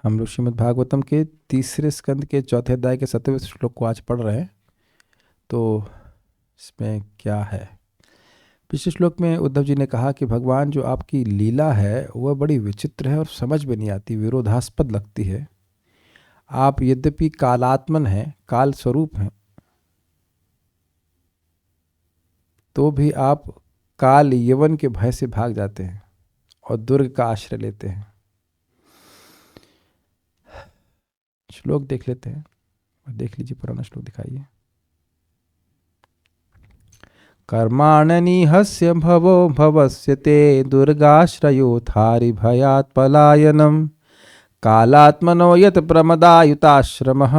हम लोग श्रीमद् भागवतम के तीसरे स्कंद के चौथे अध्याय के 7वें श्लोक को आज पढ़ रहे हैं। तो इसमें क्या है, पिछले श्लोक में उद्धव जी ने कहा कि भगवान जो आपकी लीला है वह बड़ी विचित्र है और समझ में नहीं आती, विरोधास्पद लगती है। आप यद्यपि कालात्मन हैं, काल स्वरूप हैं, तो भी आप काल यवन के भय से भाग जाते हैं और दुर्ग का आश्रय लेते हैं। श्लोक देख लेते हैं, देख लीजिए, पुराना श्लोक दिखाइए। कर्माणनिहस्य भवो भवस्य ते दुर्गाश्रयोथारि भयात् पलायनम् कालात्मनो यत् प्रमदायुताश्रमः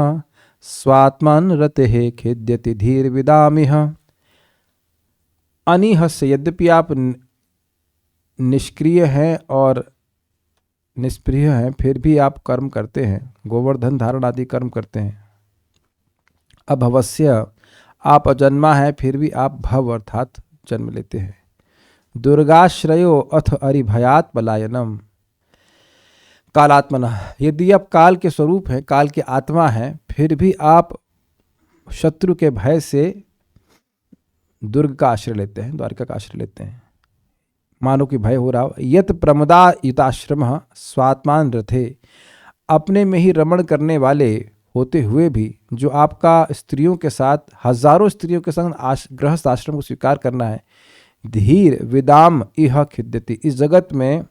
स्वात्मन् रतेः खिद्यति धीर्विदामिह। अनिहस्य, यद्यपि आप निष्क्रिय हैं और निष्प्रिय हैं, फिर भी आप कर्म करते हैं, गोवर्धन धारण आदि कर्म करते हैं। अभवस्य, आप अजन्मा हैं, फिर भी आप भव अर्थात जन्म लेते हैं। दुर्गाश्रयो अथ अरिभयात् पलायनम कालात्मना, यदि आप काल के स्वरूप हैं, काल के आत्मा हैं, फिर भी आप शत्रु के भय से दुर्ग का आश्रय लेते हैं, द्वारिका का आश्रय लेते हैं। मानो कि भय हो रहा हो। यत प्रमदा युताश्रम स्वात्मान रथे, अपने में ही रमण करने वाले होते हुए भी जो आपका स्त्रियों के साथ, हजारों स्त्रियों के संग गृहस्थ आश्रम को स्वीकार करना है। धीर विदाम इह खिद्यति, इस जगत में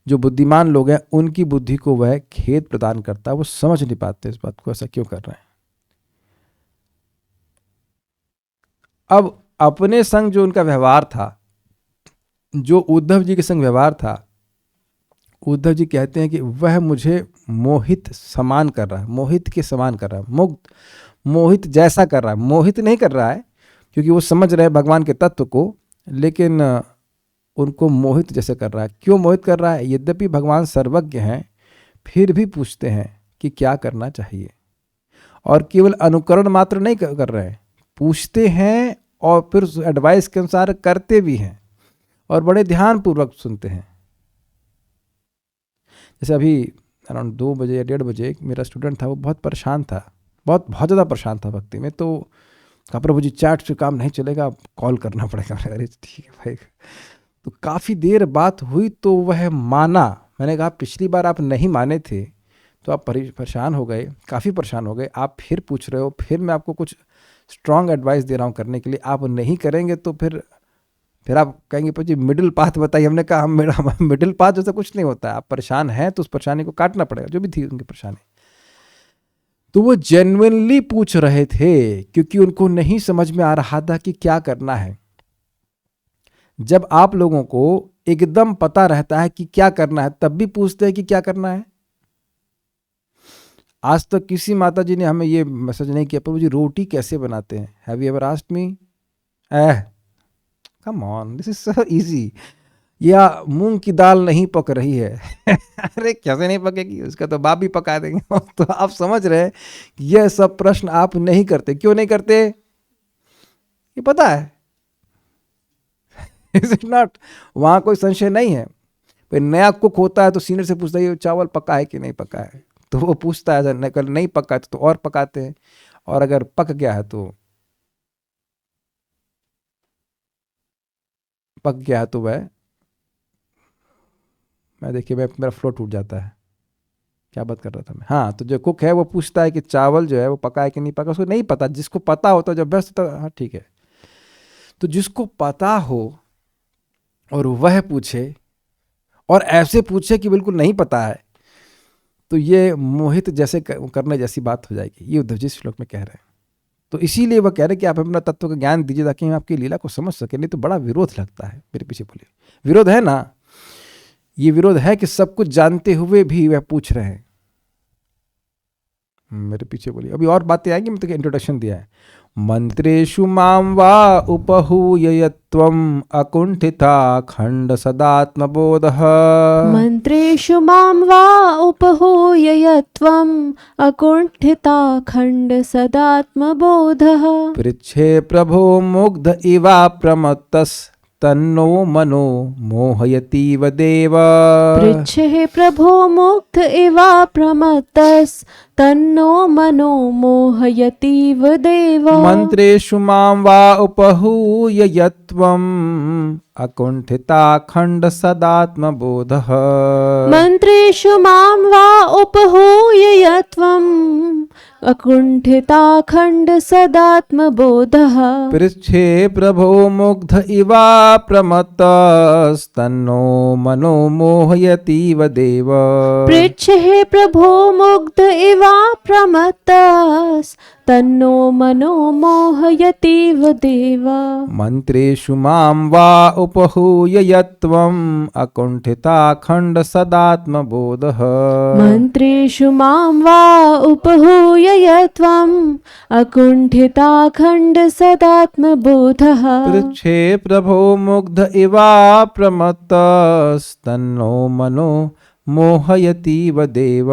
जो बुद्धिमान लोग हैं उनकी बुद्धि को वह खेद प्रदान करता है। वो समझ नहीं पाते इस बात को, ऐसा क्यों कर रहे हैं। अब अपने संग जो उनका व्यवहार था, जो उद्धव जी के संग व्यवहार था, उद्धव जी कहते हैं कि वह मुझे मोहित समान कर रहा है, मोहित के समान कर रहा है, मुग्ध मोहित जैसा कर रहा है। मोहित नहीं कर रहा है क्योंकि वो समझ रहे हैं भगवान के तत्व को, लेकिन उनको मोहित जैसे कर रहा है। क्यों मोहित कर रहा है? यद्यपि भगवान सर्वज्ञ हैं, फिर भी पूछते हैं कि क्या करना चाहिए, और केवल अनुकरण मात्र नहीं कर रहे हैं, पूछते हैं और फिर एडवाइस के अनुसार करते भी हैं और बड़े ध्यानपूर्वक सुनते हैं। जैसे अभी अराउंड 2 बजे या 1:30 बजे मेरा स्टूडेंट था, वो बहुत परेशान था, बहुत ज़्यादा परेशान था भक्ति में। तो कहा प्रभु जी चैट से काम नहीं चलेगा, कॉल करना पड़ेगा। अरे ठीक है भाई। तो काफ़ी देर बात हुई तो वह माना। मैंने कहा पिछली बार आप नहीं माने थे तो आप परेशान हो गए, काफ़ी परेशान हो गए, आप फिर पूछ रहे हो, फिर मैं आपको कुछ स्ट्रॉन्ग एडवाइस दे रहा हूँ करने के लिए, आप नहीं करेंगे तो फिर आप कहेंगे पर जी मिडिल पाथ बताइए। हमने कहा हम मिडिल पाथ जैसा कुछ नहीं होता है। आप परेशान हैं तो उस परेशानी को काटना पड़ेगा, जो भी थी उनकी परेशानी। तो वो जेन्युइनली पूछ रहे थे क्योंकि उनको नहीं समझ में आ रहा था कि क्या करना है। जब आप लोगों को एकदम पता रहता है कि क्या करना है, तब भी पूछते हैं कि क्या करना है। आज तक किसी माता जी ने हमें ये मैसेज नहीं किया प्रभु जी रोटी कैसे बनाते हैं। Have you ever asked me? Come on, this is so easy. या मूंग की दाल नहीं पक रही है अरे कैसे नहीं पकेगी, उसका तो बाप भी पका देंगे तो आप समझ रहे हैं यह सब प्रश्न आप नहीं करते। क्यों नहीं करते? ये पता है। Is it not? वहां कोई संशय नहीं है। कोई नया कुक होता है तो सीनियर से पूछता है चावल पका है कि नहीं पका है, तो वो पूछता है अगर नहीं पका है तो और पकाते हैं, और अगर पक गया है तो वह मैं देखिए मेरा फ्लो टूट जाता है। क्या बात कर रहा था मैं? हाँ, तो जो कुक है वो पूछता है कि चावल जो है वो पका है कि नहीं पका। उसको नहीं पता। जिसको पता होता है जब बेस्ट तो हाँ ठीक है। तो जिसको पता हो और वह पूछे और ऐसे पूछे कि बिल्कुल नहीं पता है, तो ये मोहित जैसे करने जैसी बात हो जाएगी। ये उद्धव जी श्लोक में कह रहे हैं। तो इसीलिए वह कह रहे हैं कि आप अपना तत्व का ज्ञान दीजिए ताकि हम आपकी लीला को समझ सके। नहीं तो बड़ा विरोध लगता है। मेरे पीछे बोलिए, विरोध है ना? ये विरोध है कि सब कुछ जानते हुए भी वह पूछ रहे हैं। मेरे पीछे बोलिए। अभी और बातें आएंगी, मैं तो इंट्रोडक्शन दिया है। मंत्रेषु मां वा उपहूय त्वम् अकुंठिता खंड सदात्मबोधः। मंत्रेषु मां वा उपहूय त्वम् अकुण्ठिता खण्ड सदात्मबोधः। पृच्छे प्रभो मुग्ध इवा प्रमत्तस् तन्नो मनो मोहयतीव देव। पृच्छे प्रभो मुग्ध इवा प्रमत्तस् तन्नो मनो मोहयतीव देव। मंत्रेषु मां वा उपहूय यत्त्वम् अकुण्ठिताखण्ड सदात्मबोधः। मन्त्रेषु मां वा उपहूय यत्त्वम् अकुण्ठिताखण्ड सदात्मबोधः। पृच्छे प्रभो मुग्ध इवा प्रमत्तस्तन्नो मनो मोहयतीव देव। पृच्छे प्रभो मुग्ध इवा प्रमत्तस् तन्नो मनो मोहयतीव देव। मंत्रेषु मां वा उपहूय यत्त्वम् अकुण्ठिताखण्ड सदात्मबोधः। मन्त्रेषु मां वा उपहूय यत्त्वम् अकुण्ठिताखण्ड सदात्मबोधः। पृच्छे प्रभो मुग्ध इवा प्रमत्तस्तन्नो मनो मोहयतीव देव।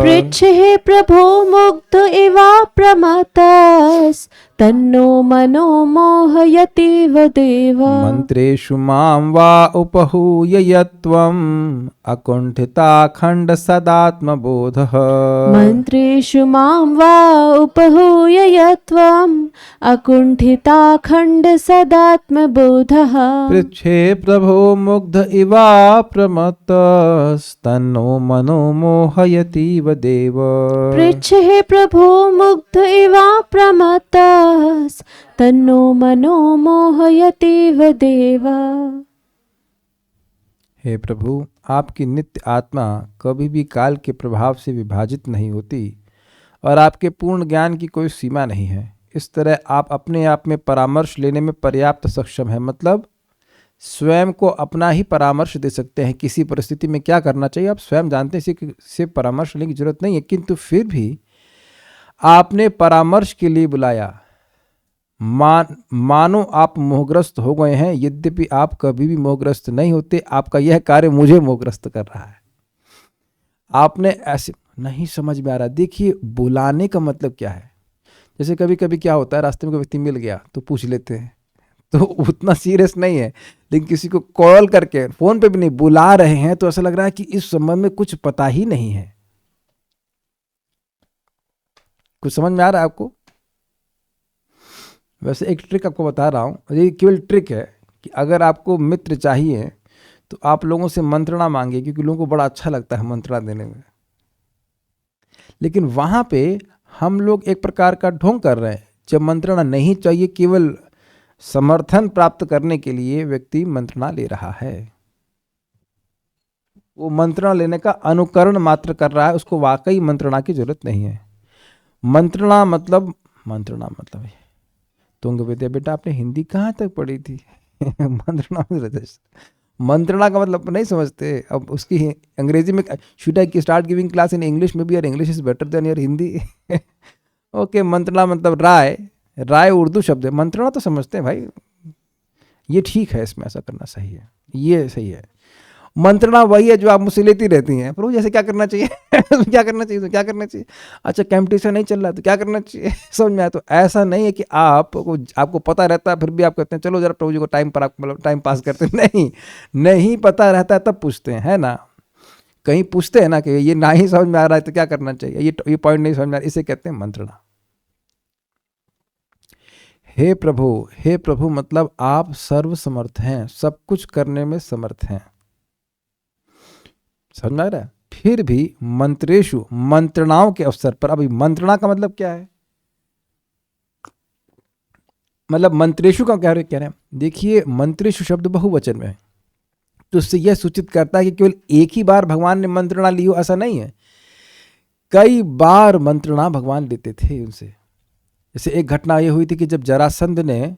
पृच्छे प्रभो मुग्ध इवा प्रमत्तस् तन्नो मनो मोहयतीव देव। मंत्रेषु मां वा उपहूय यत्त्वम् अकुण्ठिताखण्ड सदात्मबोधः। मन्त्रेषु मां वा उपहूय यत्त्वम् अकुण्ठिताखण्ड सदात्मबोधः। पृच्छे प्रभो मुग्ध इवा प्रमत्तस्तन्नो मनो मोहयतीव देव। पृच्छे प्रभो मुग्ध इवा प्रमत्तस् तन्नो मनो मोहयतीव देव। हे प्रभु, आपकी नित्य आत्मा कभी भी काल के प्रभाव से विभाजित नहीं होती और आपके पूर्ण ज्ञान की कोई सीमा नहीं है। इस तरह आप अपने आप में परामर्श लेने में पर्याप्त सक्षम हैं, मतलब स्वयं को अपना ही परामर्श दे सकते हैं। किसी परिस्थिति में क्या करना चाहिए आप स्वयं जानते हैं, किसी से परामर्श लेने की जरूरत नहीं है। किंतु फिर भी आपने परामर्श के लिए बुलाया। मानो आप मोहग्रस्त हो गए हैं, यद्यपि आप कभी भी मोहग्रस्त नहीं होते। आपका यह कार्य मुझे मोहग्रस्त कर रहा है। आपने ऐसे नहीं समझ में आ रहा। देखिए, बुलाने का मतलब क्या है। जैसे कभी कभी क्या होता है, रास्ते में कोई व्यक्ति मिल गया तो पूछ लेते हैं, तो उतना सीरियस नहीं है। लेकिन किसी को कॉल करके, फोन पे भी नहीं, बुला रहे हैं तो ऐसा लग रहा है कि इस संबंध में कुछ पता ही नहीं है। कुछ समझ में आ रहा है आपको? वैसे एक ट्रिक आपको बता रहा हूँ, ये केवल ट्रिक है कि अगर आपको मित्र चाहिए तो आप लोगों से मंत्रणा मांगे, क्योंकि लोगों को बड़ा अच्छा लगता है मंत्रणा देने में। लेकिन वहाँ पे हम लोग एक प्रकार का ढोंग कर रहे हैं। जब मंत्रणा नहीं चाहिए, केवल समर्थन प्राप्त करने के लिए व्यक्ति मंत्रणा ले रहा है। वो मंत्रणा लेने का अनुकरण मात्र कर रहा है, उसको वाकई मंत्रणा की जरूरत नहीं है। मंत्रणा मतलब तुंग विद्या, बेटा आपने हिंदी कहाँ तक पढ़ी थी? मंत्रणा का मतलब नहीं समझते। अब उसकी अंग्रेजी में, should I start giving class in English में भी, your English is better than your Hindi. Okay, मंत्रणा मतलब राय उर्दू शब्द है। मंत्रणा तो समझते हैं भाई, ये ठीक है, इसमें ऐसा करना सही है, ये सही है। मंत्रणा वही है जो आप मुझसे लेती रहती हैं, प्रभु जैसे क्या करना चाहिए क्या करना चाहिए, तो क्या करना चाहिए, अच्छा कंपटीशन नहीं चल रहा तो क्या करना चाहिए, समझ में आया? तो ऐसा नहीं है कि आपको पता रहता है फिर भी आप कहते हैं चलो जरा प्रभु जी को टाइम पर, आप मतलब टाइम पास करते हैं। नहीं पता रहता है तब पूछते हैं, है ना? कहीं पूछते हैं ना कि ये ना ही समझ में आ रहा है तो क्या करना चाहिए, ये पॉइंट नहीं समझ में आ रहा, इसे कहते हैं मंत्रणा। हे प्रभु मतलब आप सर्वसमर्थ हैं, सब कुछ करने में समर्थ हैं। समझ में आ रहा है? फिर भी मंत्रेषु, मंत्रणाओं के अवसर पर, अभी मंत्रणा का मतलब क्या है, मतलब मंत्रेषु का क्या कह रहे हैं? देखिए, मंत्रेषु शब्द बहुवचन में है, तो उससे यह सूचित करता है कि केवल एक ही बार भगवान ने मंत्रणा ली हो, ऐसा नहीं है। कई बार मंत्रणा भगवान लेते थे उनसे। जैसे एक घटना ये हुई थी कि जब जरासंध ने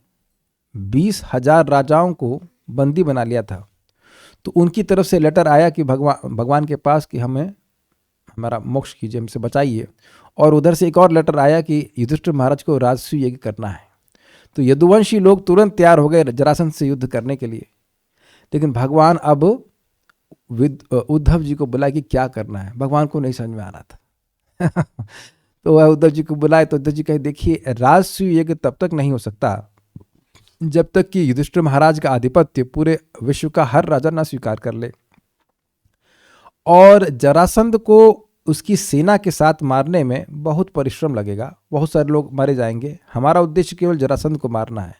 20,000 राजाओं को बंदी बना लिया था, तो उनकी तरफ से लेटर आया कि भगवान के पास कि हमें हमारा मोक्ष कीजिए, हमसे बचाइए। और उधर से एक और लेटर आया कि युधिष्ठिर महाराज को राजसूय यज्ञ करना है। तो यदुवंशी लोग तुरंत तैयार हो गए जरासंध से युद्ध करने के लिए। लेकिन भगवान अब उद्धव जी को बुलाए कि क्या करना है, भगवान को नहीं समझ में आ रहा था। तो वह उद्धव जी को बुलाए तो उद्धव जी कहे देखिए, राजसूय यज्ञ तब तक नहीं हो सकता जब तक कि युधिष्ठिर महाराज का आधिपत्य पूरे विश्व का हर राजा ना स्वीकार कर ले। और जरासंध को उसकी सेना के साथ मारने में बहुत परिश्रम लगेगा, बहुत सारे लोग मारे जाएंगे। हमारा उद्देश्य केवल जरासंध को मारना है,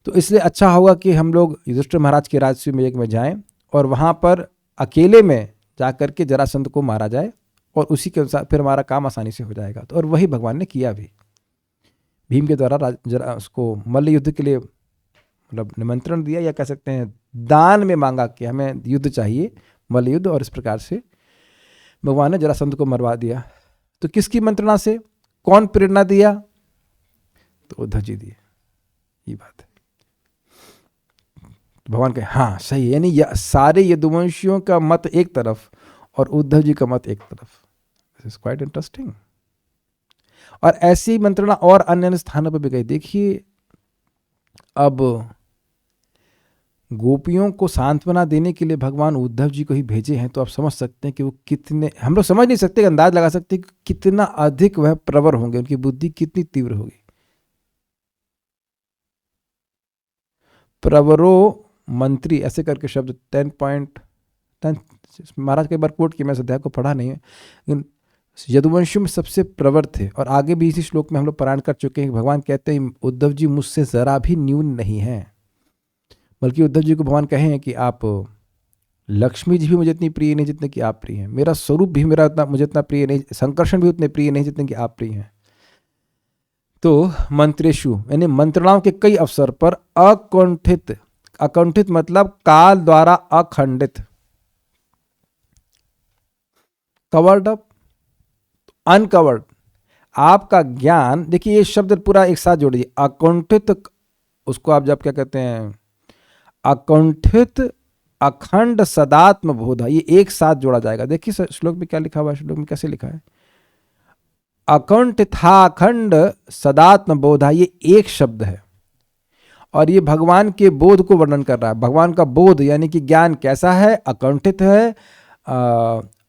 तो इसलिए अच्छा होगा कि हम लोग युधिष्ठिर महाराज के राज्य में जाएं और वहाँ पर अकेले में जाकर के जरासंध को मारा जाए, और उसी के अनुसार फिर हमारा काम आसानी से हो जाएगा। तो और वही भगवान ने किया भी। भीम के द्वारा उसको मल्ल युद्ध के लिए मतलब निमंत्रण दिया, या कह सकते हैं दान में मांगा कि हमें युद्ध चाहिए, मल्ल युद्ध, और इस प्रकार से भगवान ने जरासंध को मरवा दिया। तो किसकी मंत्रणा से, कौन प्रेरणा दिया? तो उद्धव जी दिए। ये बात है। तो भगवान कहे हाँ सही है, यानी सारे यदुवंशियों का मत एक तरफ और उद्धव जी का मत एक तरफ। This is quite interesting. और ऐसी मंत्रणा और अन्य स्थानों पर भी गई। देखिए, अब गोपियों को सांत्वना देने के लिए भगवान उद्धव जी को ही भेजे हैं, तो आप समझ सकते हैं कि वो कितने, हम लोग समझ नहीं सकते, अंदाज लगा सकते कि कितना अधिक वह प्रवर होंगे, उनकी बुद्धि कितनी तीव्र होगी। प्रवरो मंत्री ऐसे करके शब्द 10.10 महाराज कई बार कोट किया, मैं इस अध्याय को पढ़ा नहीं है, लेकिन यदुवंशियों में सबसे प्रवर थे। और आगे भी इसी श्लोक में हम लोग पारायण कर चुके हैं कि भगवान कहते हैं उद्धव जी मुझसे जरा भी न्यून नहीं है, बल्कि उद्धव जी को भगवान कहे हैं कि आप, लक्ष्मी जी भी मुझे इतनी प्रिय नहीं जितने कि आप प्रिय हैं, मेरा स्वरूप भी मुझे इतना प्रिय नहीं, संकर्षण भी उतने प्रिय नहीं जितने कि आप प्रिय हैं। तो मंत्रेशु यानी मंत्रणाओं के कई अवसर पर अकुंठित, अकुंठित मतलब काल द्वारा अखंडित, कवर्ड अप, अनकवर्ड, आपका ज्ञान। देखिए ये शब्द पूरा एक साथ जोड़िए, अकुंठित, उसको आप जब क्या कहते हैं, अकुंठित अखंड सदात्म बोध, ये एक साथ जोड़ा जाएगा। देखिए श्लोक में क्या लिखा हुआ है, श्लोक में कैसे लिखा है, अकुंठिताखंड सदात्म बोधा, ये एक शब्द है और ये भगवान के बोध को वर्णन कर रहा है। भगवान का बोध यानी कि ज्ञान कैसा है, अकुंठित है,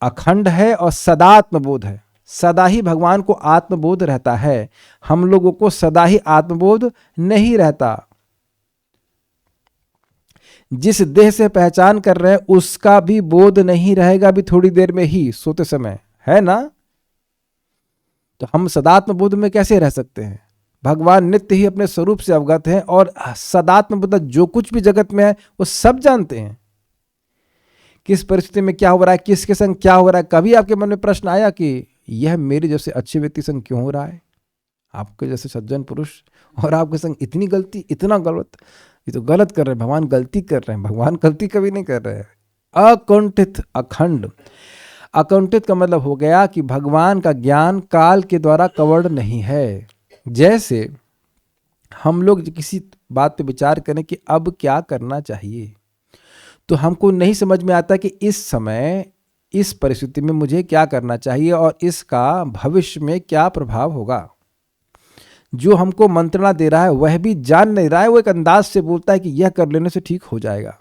अखंड है और सदात्म बोध है। सदा ही भगवान को आत्मबोध रहता है, हम लोगों को सदा ही आत्मबोध नहीं रहता। जिस देह से पहचान कर रहे हैं उसका भी बोध नहीं रहेगा अभी थोड़ी देर में ही, सोते समय, है ना। तो हम सदात्म बोध में कैसे रह सकते हैं? भगवान नित्य ही अपने स्वरूप से अवगत हैं और सदात्म बोध जो कुछ भी जगत में है वो सब जानते हैं, किस परिस्थिति में क्या हो रहा है, किसके संग क्या हो रहा है। कभी आपके मन में प्रश्न आया कि यह मेरे जैसे अच्छे व्यक्ति संग क्यों हो रहा है, आपके जैसे सज्जन पुरुष, और आपके संग इतनी गलती, इतना गलत, ये तो गलत कर रहे हैं, भगवान गलती कर रहे हैं। भगवान गलती कभी नहीं कर रहे हैं। अकुंठित अखंड, अकुंठित का मतलब हो गया कि भगवान का ज्ञान काल के द्वारा कवर्ड नहीं है। जैसे हम लोग किसी बात पे विचार करें कि अब क्या करना चाहिए, तो हमको नहीं समझ में आता कि इस समय इस परिस्थिति में मुझे क्या करना चाहिए और इसका भविष्य में क्या प्रभाव होगा। जो हमको मंत्रणा दे रहा है वह भी जान नहीं रहा है, वो एक अंदाज से बोलता है कि यह कर लेने से ठीक हो जाएगा।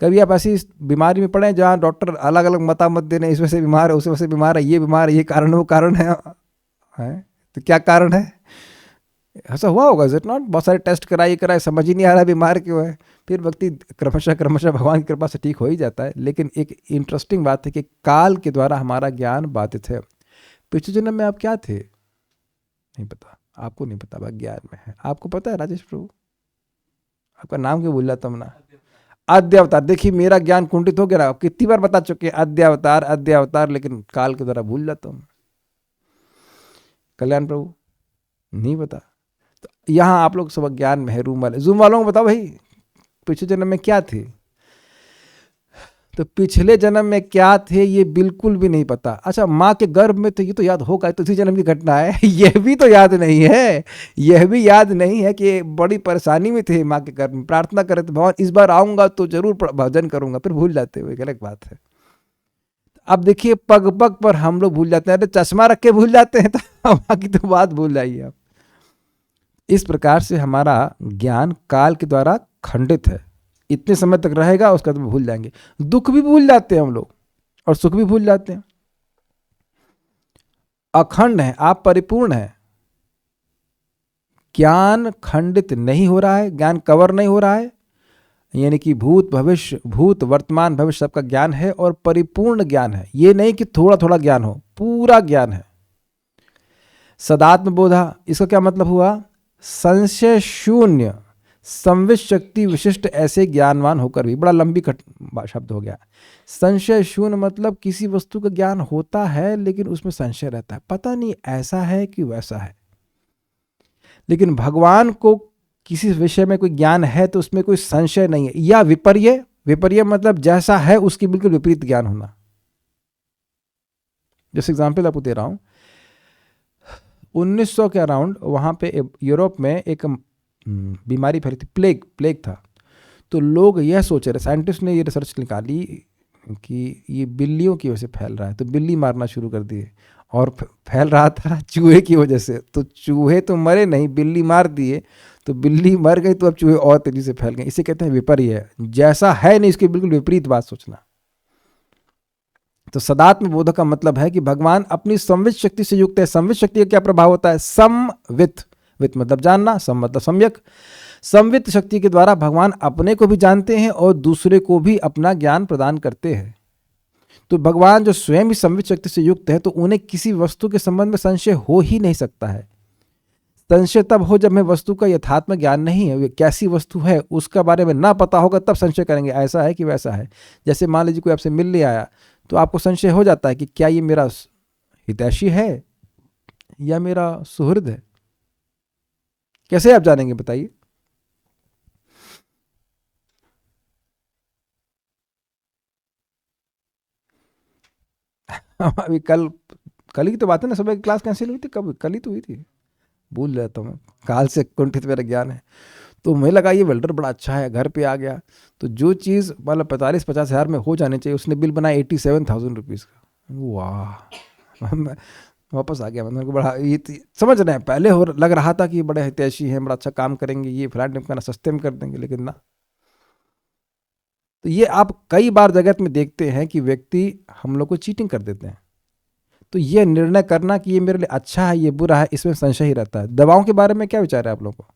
कभी आप ऐसी बीमारी में पड़े जहाँ डॉक्टर अलग अलग मतामत दे रहे हैं, इस वजह से बीमार है, उस वजह से बीमार है, ये बीमार है, ये कारण है, वो कारण है, तो क्या कारण है? ऐसा हुआ होगा, इज इट नॉट? बहुत सारे टेस्ट कराए समझ ही नहीं आ रहा है बीमार क्यों है, फिर व्यक्ति क्रमशः भगवान की कृपा से ठीक हो ही जाता है। लेकिन एक इंटरेस्टिंग बात है कि काल के द्वारा हमारा ज्ञान बाधित है। पिछले जन्म में आप क्या थे नहीं पता, आपको नहीं पता, बस ज्ञान में है। आपको पता है राजेश प्रभु, आपका नाम क्यों भूल जाता हूं ना? अद्यावतार। देखिए मेरा ज्ञान कुंठित हो गया, कितनी बार बता चुके हैं अद्यावतार अद्यावतार, लेकिन काल के द्वारा भूल जाता हूं। कल्याण प्रभु नहीं पता। तो यहां आप लोग सब ज्ञान में है। रूम वालों को बताओ भाई पिछले जन्म में क्या थे। तो पिछले जन्म में क्या थे ये बिल्कुल भी नहीं पता। अच्छा माँ के गर्भ में तो ये तो याद होगा, तो इसी जन्म की घटना है। यह भी तो याद नहीं है, यह भी याद नहीं है कि बड़ी परेशानी में थे माँ के गर्भ में, प्रार्थना करे तो भगवान इस बार आऊंगा तो जरूर भजन करूंगा, फिर भूल जाते हुए, अलग बात है। अब देखिए पग पग पर हम लोग भूल जाते हैं, अरे चश्मा रख के भूल जाते हैं, तो बाकी तो बात भूल जाइए आप। इस प्रकार से हमारा ज्ञान काल के द्वारा खंडित है, इतने समय तक रहेगा, उसका तो भूल जाएंगे। दुख भी भूल जाते हैं हम लोग और सुख भी भूल जाते हैं। अखंड है, आप परिपूर्ण हैं, ज्ञान खंडित नहीं हो रहा है, ज्ञान कवर नहीं हो रहा है, यानी कि भूत वर्तमान भविष्य सबका ज्ञान है और परिपूर्ण ज्ञान है। ये नहीं कि थोड़ा थोड़ा ज्ञान हो, पूरा ज्ञान है। सदात्म बोधा, इसका क्या मतलब हुआ? संशय शून्य संवित शक्ति विशिष्ट ऐसे ज्ञानवान होकर भी, बड़ा लंबी शब्द हो गया। संशय शून्य मतलब किसी वस्तु का ज्ञान होता है लेकिन उसमें संशय रहता है, पता नहीं ऐसा है कि वैसा है। लेकिन भगवान को किसी विषय में कोई ज्ञान है तो उसमें कोई संशय नहीं है। या विपर्य, विपर्य मतलब जैसा है उसकी बिल्कुल विपरीत ज्ञान होना। जैसे एग्जाम्पल आपको दे रहा हूं, 1900 के अराउंड वहाँ पे यूरोप में एक बीमारी फैली थी, प्लेग था। तो लोग यह सोच रहे, साइंटिस्ट ने ये रिसर्च निकाली कि ये बिल्लियों की वजह से फैल रहा है, तो बिल्ली मारना शुरू कर दिए। और फैल रहा था चूहे की वजह से, तो चूहे तो मरे नहीं, बिल्ली मार दिए, तो बिल्ली मर गई तो अब चूहे और तेजी से फैल गए। इसे कहते हैं विपर्य, जैसा है नहीं इसके बिल्कुल विपरीत बात सोचना। तो सदात्म बोध का मतलब है कि भगवान अपनी संवित शक्ति से युक्त है। संवित शक्ति का क्या प्रभाव होता है? समवित, वित मतलब जानना, सम मतलब सम्यक। संवित शक्ति के द्वारा भगवान अपने को भी जानते हैं और दूसरे को भी अपना ज्ञान प्रदान करते हैं। तो भगवान जो स्वयं ही संवित शक्ति से युक्त है तो उन्हें किसी वस्तु के संबंध में संशय हो ही नहीं सकता है। संशय तब हो जब हमें वस्तु का यथात्म ज्ञान नहीं है, कैसी वस्तु है उसका बारे में ना पता होगा, तब संशय करेंगे ऐसा है कि वैसा है। जैसे मान लीजिए कोई आपसे मिलने आया तो आपको संशय हो जाता है कि क्या ये मेरा हितैषी है या मेरा सुहृद है। कैसे आप जानेंगे बताइए? अभी कल ही तो बात है ना, सुबह की क्लास कैंसिल हुई थी, कब? कल ही तो हुई थी, भूल जाता हूँ, काल से कुंठित मेरा ज्ञान है। तो मुझे लगा ये वेल्डर बड़ा अच्छा है, घर पे आ गया तो जो चीज़ मतलब 45-50 हज़ार में हो जाने चाहिए उसने बिल बनाया 87,000 रुपीज़ का। वाह, मैं वापस आ गया। मतलब बड़ा ये समझ रहे हैं, पहले हो लग रहा था कि ये बड़े हितैषी हैं, बड़ा अच्छा काम करेंगे, ये फ्लैट निपटाना सस्ते में कर देंगे, लेकिन ना। तो ये आप कई बार जगत में देखते हैं कि व्यक्ति हम लोग को चीटिंग कर देते हैं। तो ये निर्णय करना कि ये मेरे लिए अच्छा है ये बुरा है, इसमें संशय ही रहता है। दवाओं के बारे में क्या विचार है आप लोगों को?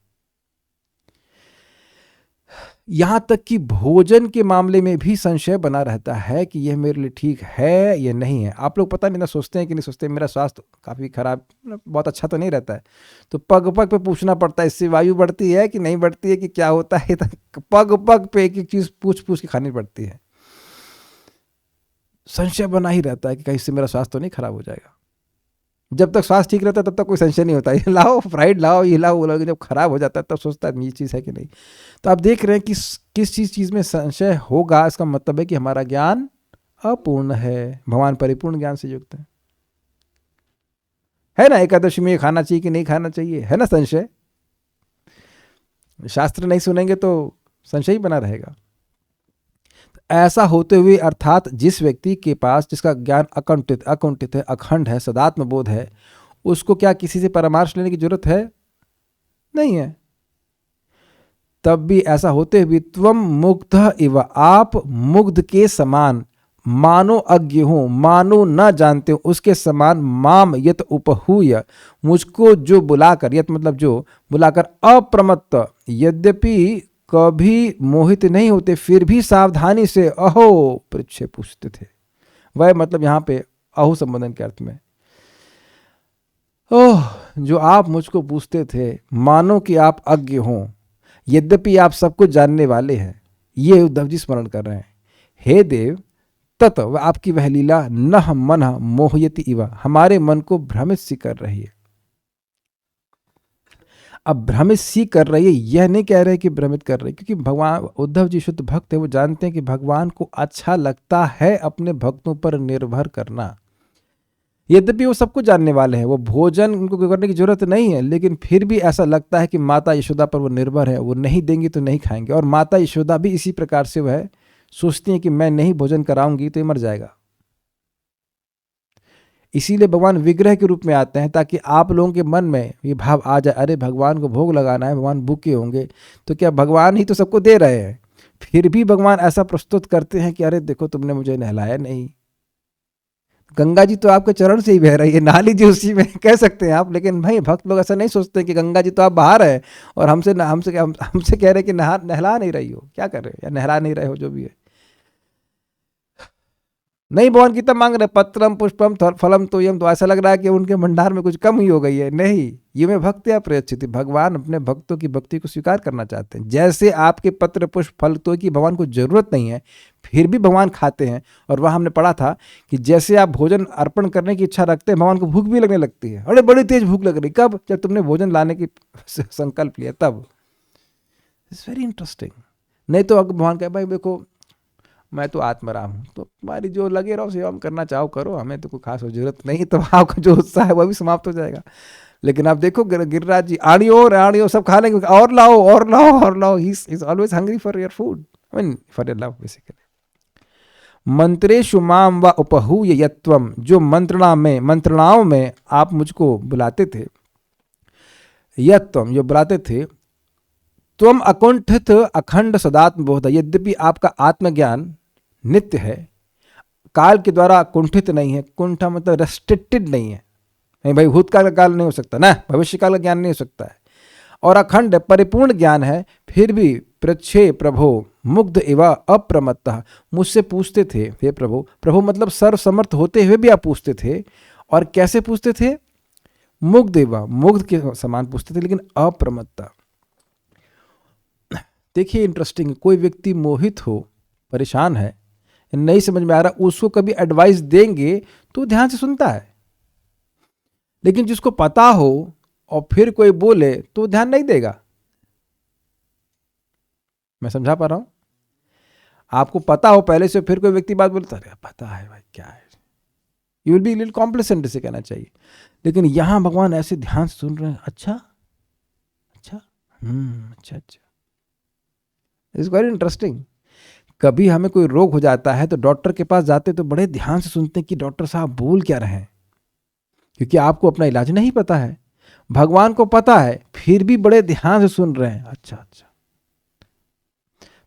यहां तक कि भोजन के मामले में भी संशय बना रहता है कि यह मेरे लिए ठीक है या नहीं है। आप लोग पता नहीं ना सोचते हैं कि नहीं सोचते, मेरा स्वास्थ्य काफ़ी खराब, बहुत अच्छा तो नहीं रहता है, तो पग पग पे पूछना पड़ता है, इससे वायु बढ़ती है कि नहीं बढ़ती है, कि क्या होता है, तो पग पग पे एक एक चीज़ पूछ पूछ के खानी पड़ती है। संशय बना ही रहता है कि कहीं इससे मेरा स्वास्थ्य तो नहीं खराब हो जाएगा। जब तक स्वास्थ्य ठीक रहता है तब तक कोई संशय नहीं होता, ये लाओ फ्राइड लाओ, ये लाओ वो लाओ। जब खराब हो जाता है तब सोचता है ये चीज़ है कि नहीं। तो आप देख रहे हैं कि किस चीज़ में संशय होगा, इसका मतलब है कि हमारा ज्ञान अपूर्ण है, भगवान परिपूर्ण ज्ञान से युक्त है ना। एकादशी में ये खाना चाहिए कि नहीं खाना चाहिए, है ना संशय। शास्त्र नहीं सुनेंगे तो संशय ही बना रहेगा। ऐसा होते हुए अर्थात जिस व्यक्ति के पास जिसका ज्ञान अकुंठित है, अखंड है, सदात्म बोध है, उसको क्या किसी से परामर्श लेने की जरूरत है? नहीं है। तब भी ऐसा होते हुए त्वम मुग्ध इव, आप मुग्ध के समान, मानो अज्ञ हो, मानो न जानते हो, उसके समान, माम यत उपहूय, मुझको जो बुलाकर, यत मतलब जो बुलाकर, अप्रमत्त, यद्यपि कभी मोहित नहीं होते फिर भी सावधानी से अहो पृच्छे पूछते थे। वह मतलब यहाँ पे अहो संबोधन के अर्थ में, ओह जो आप मुझको पूछते थे, मानो कि आप अज्ञ हों, यद्यपि आप सब कुछ जानने वाले हैं। ये उद्धव जी स्मरण कर रहे हैं, हे देव तत आपकी वह लीला नह मन मोहयति इवा, हमारे मन को भ्रमित सी कर रही है। अब भ्रमित सी कर रही है, यह नहीं कह रहे कि भ्रमित कर रही, क्योंकि भगवान उद्धव जी शुद्ध भक्त है, वो जानते हैं कि भगवान को अच्छा लगता है अपने भक्तों पर निर्भर करना। यद्यपि वो सब कुछ जानने वाले हैं, वो भोजन उनको करने की जरूरत नहीं है, लेकिन फिर भी ऐसा लगता है कि माता यशोदा पर वो निर्भर है, वो नहीं देंगी तो नहीं खाएंगे। और माता यशोदा भी इसी प्रकार से वह सोचती हैं कि मैं नहीं भोजन कराऊंगी तो ये मर जाएगा। इसीलिए भगवान विग्रह के रूप में आते हैं, ताकि आप लोगों के मन में ये भाव आ जाए, अरे भगवान को भोग लगाना है, भगवान भूखे होंगे, तो क्या भगवान ही तो सबको दे रहे हैं, फिर भी भगवान ऐसा प्रस्तुत करते हैं कि अरे देखो तुमने मुझे नहलाया नहीं, गंगा जी तो आपके चरण से ही बह रही है, नहा लीजिए उसी में, कह सकते हैं आप। लेकिन भाई भक्त लोग ऐसा नहीं सोचते कि गंगा जी तो आप बाहर है और हमसे कह रहे कि नहला नहीं रही हो, क्या कर रहे हो, या नहला नहीं रहे हो, जो भी है। नहीं भगवान की तब मांग रहे पत्रम पुष्पम फलम तोयम, तो ऐसा लग रहा है कि उनके भंडार में कुछ कम ही हो गई है। नहीं, ये में भक्तिया प्रयच्छति, भगवान अपने भक्तों की भक्ति को स्वीकार करना चाहते हैं। जैसे आपके पत्र पुष्प फल तो की भगवान को जरूरत नहीं है, फिर भी भगवान खाते हैं। और वह हमने पढ़ा था कि जैसे आप भोजन अर्पण करने की इच्छा रखते हैं, भगवान को भूख भी लगने लगती है। अरे बड़ी तेज भूख लग रही, कब? जब तुमने भोजन लाने की संकल्प लिया तब। It's very interesting. नहीं तो अगर भगवान कहे भाई देखो मैं तो आत्मराम हूँ, तो तुम्हारी जो लगे रहो सेवा में करना चाहो करो, हमें तो कोई खास जरूरत नहीं, तो आपका जो उत्साह है वह भी समाप्त हो जाएगा। लेकिन आप देखो गिरिराज जी आणी और सब खा लेंगे, और लाओ और लाओ और लाओ, he is always hungry for your food, I mean for your love basically. मंत्रेषु माम व उपहूय यत्वम, जो मंत्रणाओं में आप मुझको बुलाते थे, यत्वम जो बुलाते थे, त्वम अकुंठित अखंड सदात्म बोध, यद्यपि आपका आत्मज्ञान नित्य है, काल के द्वारा कुंठित नहीं है। कुंठा मतलब रेस्ट्रिक्टेड नहीं है, नहीं भाई भूतकाल का काल नहीं हो सकता ना, भविष्य काल का ज्ञान नहीं हो सकता है। और अखंड परिपूर्ण ज्ञान है, फिर भी पृच्छे प्रभो मुग्ध एवं अप्रमत्तः, मुझसे पूछते थे हे प्रभु। प्रभु मतलब सर्वसमर्थ होते हुए भी आप पूछते थे, और कैसे पूछते थे? मुग्ध एवं, मुग्ध के समान पूछते थे, लेकिन अप्रमत्तः। देखिए इंटरेस्टिंग, कोई व्यक्ति मोहित हो, परेशान है, नहीं समझ में आ रहा, उसको कभी एडवाइस देंगे तो ध्यान से सुनता है। लेकिन जिसको पता हो और फिर कोई बोले तो ध्यान नहीं देगा। मैं समझा पा रहा हूं? आपको पता हो पहले से, फिर कोई व्यक्ति बात बोलता है पता है भाई क्या है, you will be little complacent से कहना चाहिए। लेकिन यहां भगवान ऐसे ध्यान से सुन रहे हैं, अच्छा अच्छा अच्छा अच्छा, इट्स वेरी इंटरेस्टिंग। कभी हमें कोई रोग हो जाता है तो डॉक्टर के पास जाते तो बड़े ध्यान से सुनते हैं कि डॉक्टर साहब बोल क्या रहे हैं, क्योंकि आपको अपना इलाज नहीं पता है, भगवान को पता है, फिर भी बड़े ध्यान से सुन रहे हैं। अच्छा अच्छा,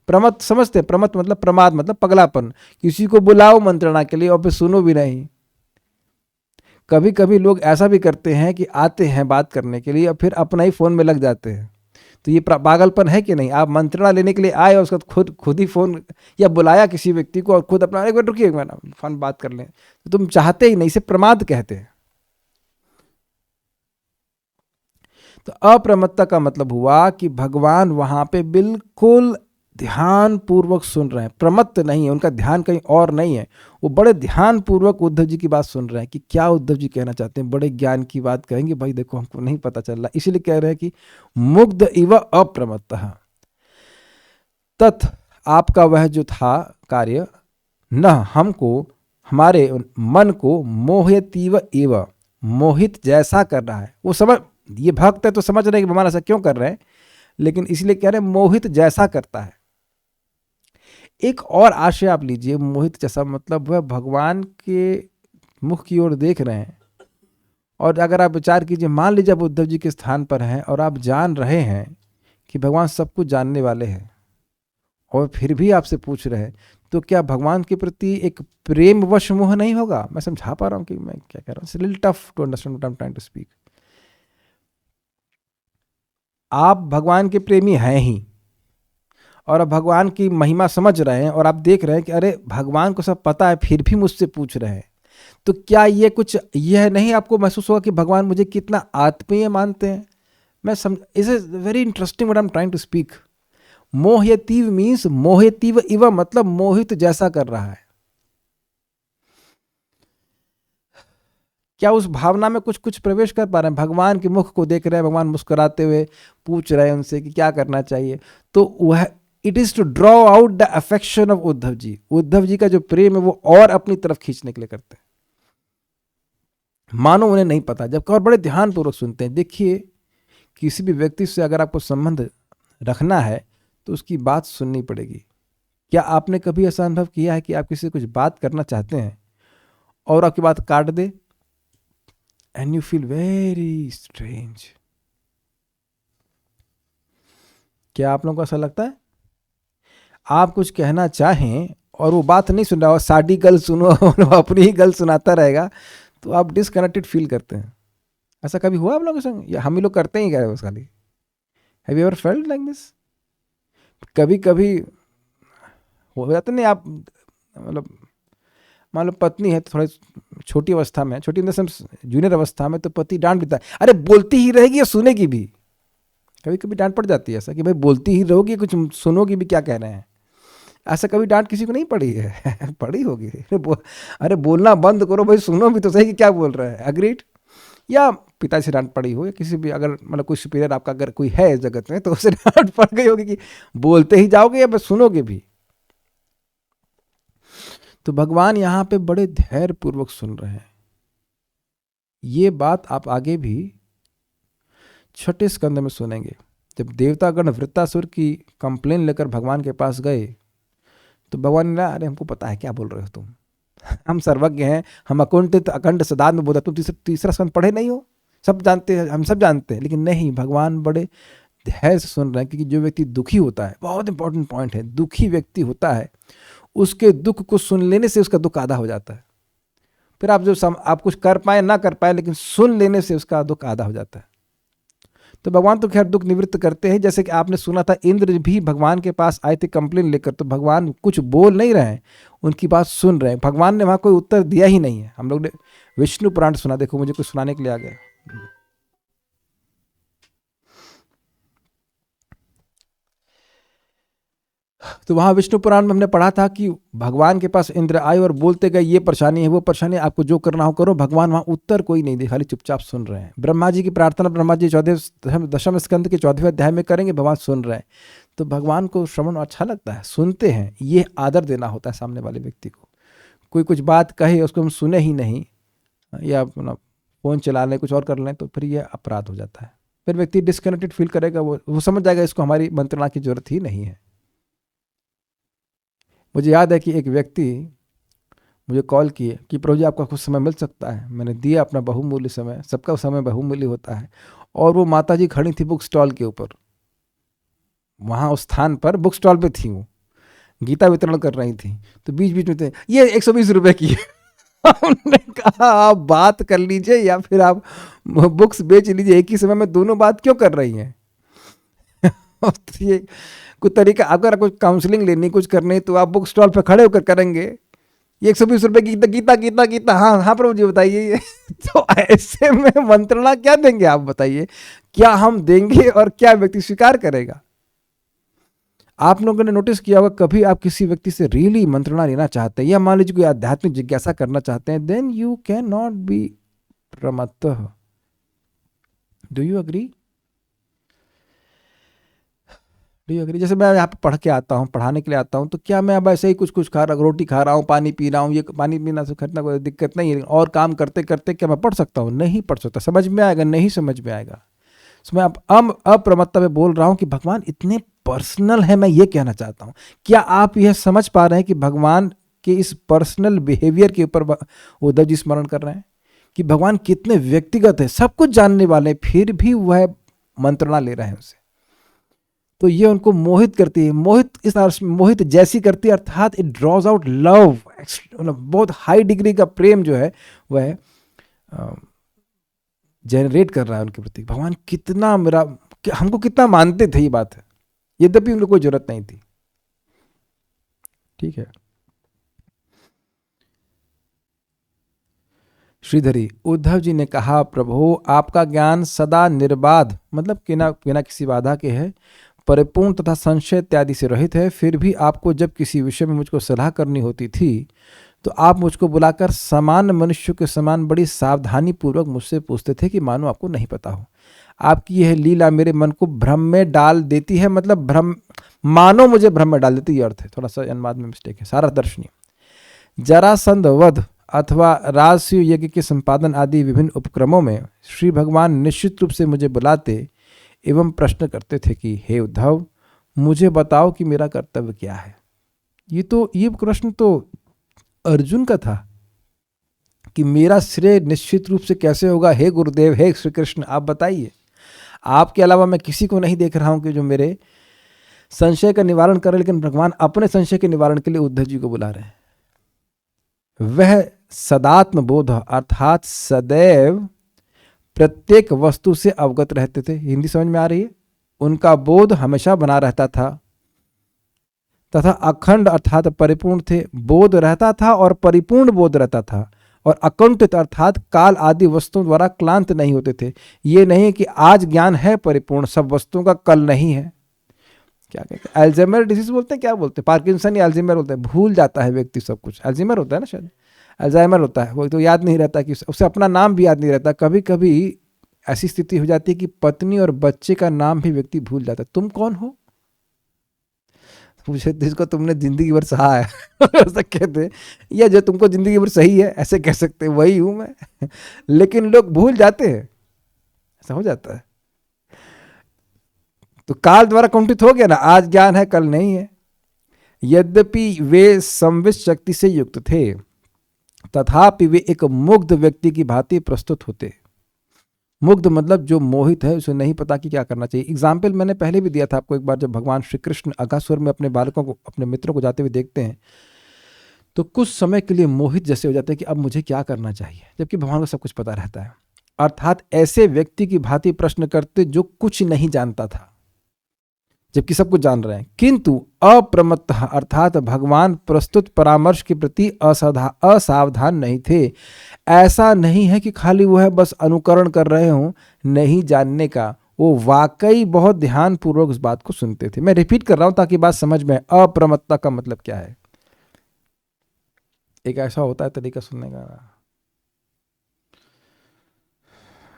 प्रमत समझते हैं, प्रमत मतलब प्रमाद मतलब पगलापन, किसी को बुलाओ मंत्रणा के लिए और फिर सुनो भी नहीं। कभी कभी लोग ऐसा भी करते हैं कि आते हैं बात करने के लिए और फिर अपना ही फोन में लग जाते हैं। तो ये पागलपन है कि नहीं? आप मंत्रणा लेने के लिए आए और उसका खुद ही फोन या बुलाया किसी व्यक्ति को और खुद अपना एक मिनट रुकिए, एक मिनट फोन बात कर लें, तो तुम चाहते ही नहीं, इसे प्रमाद कहते हैं। तो अप्रमत्ता का मतलब हुआ कि भगवान वहां पे बिल्कुल ध्यान पूर्वक सुन रहे हैं, प्रमत्त नहीं है, उनका ध्यान कहीं और नहीं है, वो बड़े ध्यान पूर्वक उद्धव जी की बात सुन रहे हैं कि क्या उद्धव जी कहना चाहते हैं। बड़े ज्ञान की बात कहेंगे, भाई देखो हमको नहीं पता चल रहा, इसीलिए कह रहे हैं कि मुग्ध इव अप्रमत्तः तत्, आपका वह जो था कार्य, न हमको हमारे मन को मोहयतीव एव, मोहित जैसा कर रहा है। वो समझ, ये भक्त है तो समझ रहे हैं कि भगवान ऐसा क्यों कर रहे हैं, लेकिन इसलिए कह रहे हैं मोहित जैसा करता है। एक और आशय आप लीजिए, मोहित जैसा मतलब वह भगवान के मुख की ओर देख रहे हैं, और अगर आप विचार कीजिए, मान लीजिए आप उद्धव जी के स्थान पर हैं और आप जान रहे हैं कि भगवान सब कुछ जानने वाले हैं, और फिर भी आपसे पूछ रहे हैं, तो क्या भगवान के प्रति एक प्रेम वश मोह नहीं होगा? मैं समझा पा रहा हूं कि मैं क्या कह रहा हूं? It's little tough to understand what I am trying to speak. आप भगवान के प्रेमी हैं ही, और अब भगवान की महिमा समझ रहे हैं, और आप देख रहे हैं कि अरे भगवान को सब पता है फिर भी मुझसे पूछ रहे हैं, तो क्या ये कुछ यह नहीं आपको महसूस होगा कि भगवान मुझे कितना आत्मीय मानते हैं? मैं समझ, is is very interesting what I am trying to speak. मोहयतीव मीन्स मोहयतीव इव मतलब मोहित जैसा कर रहा है। क्या उस भावना में कुछ कुछ प्रवेश कर पा रहे हैं? भगवान के मुख को देख रहे हैं, भगवान मुस्कुराते हुए पूछ रहे हैं उनसे कि क्या करना चाहिए, तो वह it is to draw out the affection of Uddhav ji. Uddhav ji का जो प्रेम है वो और अपनी तरफ खींचने के लिए करते हैं, मानो उन्हें नहीं पता, जबकि और बड़े ध्यानपूर्वक सुनते हैं। देखिए, किसी भी व्यक्ति से अगर आपको संबंध रखना है तो उसकी बात सुननी पड़ेगी। क्या आपने कभी ऐसा अनुभव किया है कि आप किसी से कुछ बात करना चाहते हैं और आपकी बात काट दे, and you feel very strange? क्या आप लोगों को ऐसा लगता है? आप कुछ कहना चाहें और वो बात नहीं सुन रहा हो, साडी गल सुनो, वो अपनी ही गल सुनाता रहेगा, तो आप डिसकनेक्टेड फील करते हैं। ऐसा कभी हुआ आप लोगों के संग, या हम ही लोग करते ही क्या है बस खाली? Have you ever felt like this? कभी कभी हो जाता नहीं आप, मतलब मान लो पत्नी है तो थोड़ी छोटी अवस्था में, छोटी इन द सेंस जूनियर अवस्था में, तो पति डांट देता है, अरे बोलती ही रहेगी या सुनेगी भी? कभी कभी डांट पड़ जाती है ऐसा कि भाई बोलती ही रहोगी, कुछ सुनोगी भी क्या कह रहे हैं? ऐसा कभी डांट किसी को नहीं पड़ी है? पड़ी होगी। अरे बोलना बंद करो भाई, सुनो भी तो सही कि क्या बोल रहा है। अग्रीड? या पिता से डांट पड़ी हो, या किसी भी अगर मतलब कोई सुपीरियर आपका अगर कोई है इस जगत में, तो उससे डांट पड़ गई होगी कि बोलते ही जाओगे या बस सुनोगे भी? तो भगवान यहाँ पे बड़े धैर्य पूर्वक सुन रहे हैं। ये बात आप आगे भी 6 स्कंद में सुनेंगे। जब देवतागण वृत्तासुर की कंप्लेन लेकर भगवान के पास गए, तो भगवान ने कहा, अरे हमको पता है क्या बोल रहे हो तुम, हम सर्वज्ञ हैं, हम अकुंठित अखंड सदात्म बोधा, तुम तीसरा स्कंद पढ़े नहीं हो, सब जानते हैं, हम सब जानते हैं। लेकिन नहीं, भगवान बड़े धैर्य से सुन रहे हैं, क्योंकि जो व्यक्ति दुखी होता है, बहुत इंपॉर्टेंट पॉइंट है, दुखी व्यक्ति होता है, उसके दुख को सुन लेने से उसका दुख आधा हो जाता है। फिर आप आप कुछ कर पाए ना कर पाए, लेकिन सुन लेने से उसका दुख आधा हो जाता है। तो भगवान तो खैर दुख निवृत्त करते हैं। जैसे कि आपने सुना था, इंद्र भी भगवान के पास आए थे कंप्लेन लेकर, तो भगवान कुछ बोल नहीं रहे हैं, उनकी बात सुन रहे हैं। भगवान ने वहाँ कोई उत्तर दिया ही नहीं है। हम लोग ने विष्णु पुराण सुना, देखो मुझे कुछ सुनाने के लिए आ गया। तो वहाँ विष्णु पुराण में हमने पढ़ा था कि भगवान के पास इंद्र आए और बोलते गए, ये परेशानी है, वो परेशानी है, आपको जो करना हो करो। भगवान वहाँ उत्तर कोई नहीं दे, खाली चुपचाप सुन रहे हैं। ब्रह्मा जी की प्रार्थना ब्रह्मा जी 14 स्कंद के 14वें अध्याय में करेंगे, भगवान सुन रहे हैं। तो भगवान को श्रवण अच्छा लगता है, सुनते हैं। ये आदर देना होता है सामने वाले व्यक्ति को। कोई कुछ बात कहे, उसको हम सुने ही नहीं, या अपना फ़ोन चला लें, कुछ और कर लें, तो फिर ये अपराध हो जाता है। फिर व्यक्ति डिस्कनेक्टेड फील करेगा, वो समझ जाएगा इसको हमारी मंत्रणा की जरूरत ही नहीं है। मुझे याद है कि एक व्यक्ति मुझे कॉल किए कि प्रभु जी आपका कुछ समय मिल सकता है। मैंने दिया अपना बहुमूल्य समय, सबका समय बहुमूल्य होता है। और वो माता जी खड़ी थी बुक स्टॉल के ऊपर, वहाँ उस स्थान पर बुक स्टॉल पे थी, वो गीता वितरण कर रही थी। तो बीच बीच में थे, ये 120 रुपये की है। हमने कहा आप बात कर लीजिए या फिर आप बुक्स बेच लीजिए, एक ही समय में दोनों बात क्यों कर रही हैं? ये कुछ तरीका, अगर कुछ काउंसलिंग लेनी, कुछ करनी, तो आप बुक स्टॉल पे खड़े होकर करेंगे। ये 120 रुपये की गीता गीता गीता, हाँ हाँ प्रभु जी बताइए। तो ऐसे में मंत्रणा क्या देंगे आप बताइए? क्या हम देंगे और क्या व्यक्ति स्वीकार करेगा? आप लोगों ने नोटिस किया होगा, कभी आप किसी व्यक्ति से रियली मंत्रणा लेना चाहते हैं, या मान लीजिए कोई आध्यात्मिक जिज्ञासा करना चाहते हैं, then you can not be प्रमत्तः। Do you agree? जैसे मैं यहाँ पे पढ़ के आता हूँ, पढ़ाने के लिए आता हूँ, तो क्या मैं अब ऐसे ही कुछ कुछ खा रहा, रोटी खा रहा हूँ, पानी पी रहा हूँ, ये पानी पीना से खतना कोई दिक्कत नहीं है, और काम करते करते क्या मैं पढ़ सकता हूँ? नहीं पढ़ सकता। समझ में आएगा? नहीं समझ में आएगा। मैं अप्रमत्ता में बोल रहा हूँ कि भगवान इतने पर्सनल है। मैं ये कहना चाहता हूँ, क्या आप यह समझ पा रहे हैं कि भगवान के इस पर्सनल बिहेवियर के ऊपर उद्धव जी स्मरण कर रहे हैं कि भगवान कितने व्यक्तिगत है, सब कुछ जानने वाले, फिर भी वह मंत्रणा ले रहे हैं उसे। तो ये उनको मोहित करती है, मोहित जैसी करती है, अर्थात इट ड्रॉज आउट लव, बहुत हाई डिग्री का प्रेम जो है वह जनरेट कर रहा है उनके प्रति। भगवान कितना हमको कितना मानते थे, ये बात है, यद्यपि उनको कोई जरूरत नहीं थी। ठीक है। श्रीधरी, उद्धव जी ने कहा, प्रभु आपका ज्ञान सदा निर्बाध, मतलब बिना किसी बाधा के है, परिपूर्ण तथा संशय इत्यादि से रहित है। फिर भी आपको जब किसी विषय में मुझको सलाह करनी होती थी, तो आप मुझको बुलाकर सामान्य मनुष्य के समान बड़ी सावधानी पूर्वक मुझसे पूछते थे कि मानो आपको नहीं पता हो। आपकी यह लीला मेरे मन को भ्रम में डाल देती है, मतलब भ्रम, मानो मुझे भ्रम में डाल देती, ये अर्थ है। थोड़ा सा अनुवाद में मिस्टेक है, सारा दर्शनीय। जरासंध वध अथवा राजसूय यज्ञ के संपादन आदि विभिन्न उपक्रमों में श्री भगवान निश्चित रूप से मुझे बुलाते एवं प्रश्न करते थे कि हे उद्धव, मुझे बताओ कि मेरा कर्तव्य क्या है। ये प्रश्न तो अर्जुन का था कि मेरा श्रेय निश्चित रूप से कैसे होगा। हे गुरुदेव, हे श्री कृष्ण, आप बताइए। आपके अलावा मैं किसी को नहीं देख रहा हूं कि जो मेरे संशय का निवारण कर रहे, लेकिन भगवान अपने संशय के निवारण के लिए उद्धव जी को बुला रहे हैं। वह सदात्म बोध अर्थात सदैव प्रत्येक वस्तु से अवगत रहते थे। हिंदी समझ में आ रही है? उनका बोध हमेशा बना रहता था तथा अखंड अर्थात परिपूर्ण थे। बोध रहता था और परिपूर्ण बोध रहता था, और अकुंठित अर्थात काल आदि वस्तुओं द्वारा क्लांत नहीं होते थे। ये नहीं कि आज ज्ञान है परिपूर्ण, सब वस्तुओं का कल नहीं है। क्या कहते हैं, अल्जाइमर डिसीज बोलते हैं, क्या बोलते हैं, पार्किंसन या अल्जाइमर बोलते हैं। भूल जाता है व्यक्ति सब कुछ। अल्जाइमर होता है ना, शायद अल्जाइमर होता है, वो तो याद नहीं रहता कि उसे अपना नाम भी याद नहीं रहता। कभी कभी ऐसी स्थिति हो जाती है कि पत्नी और बच्चे का नाम भी व्यक्ति भूल जाता है। तुम कौन हो पूछे, जिसको तुमने जिंदगी भर सहा है ऐसा कहते, या जो तुमको जिंदगी भर सही है ऐसे कह सकते, वही हूं मैं लेकिन लोग भूल जाते हैं, ऐसा हो जाता है। तो काल द्वारा कुंठित हो गया ना, आज ज्ञान है कल नहीं है। यद्यपि वे संविष्ट शक्ति से युक्त थे, तथापि वे एक मुग्ध व्यक्ति की भांति प्रस्तुत होते। मुग्ध मतलब जो मोहित है, उसे नहीं पता कि क्या करना चाहिए। एग्जाम्पल मैंने पहले भी दिया था आपको एक बार, जब भगवान श्री कृष्ण अगासुर में अपने बालकों को, अपने मित्रों को जाते हुए देखते हैं, तो कुछ समय के लिए मोहित जैसे हो जाते हैं कि अब मुझे क्या करना चाहिए, जबकि भगवान को सब कुछ पता रहता है। अर्थात ऐसे व्यक्ति की भांति प्रश्न करते जो कुछ नहीं जानता था, जबकि सब कुछ जान रहे हैं। किंतु अप्रमत्तः अर्थात भगवान प्रस्तुत परामर्श के प्रति असावधान नहीं थे। ऐसा नहीं है कि खाली वो है बस अनुकरण कर रहे हों नहीं जानने का, वो वाकई बहुत ध्यान पूर्वक उस बात को सुनते थे। मैं रिपीट कर रहा हूं ताकि बात समझ में। अप्रमत्तता का मतलब क्या है? एक ऐसा होता है तरीका सुनने का,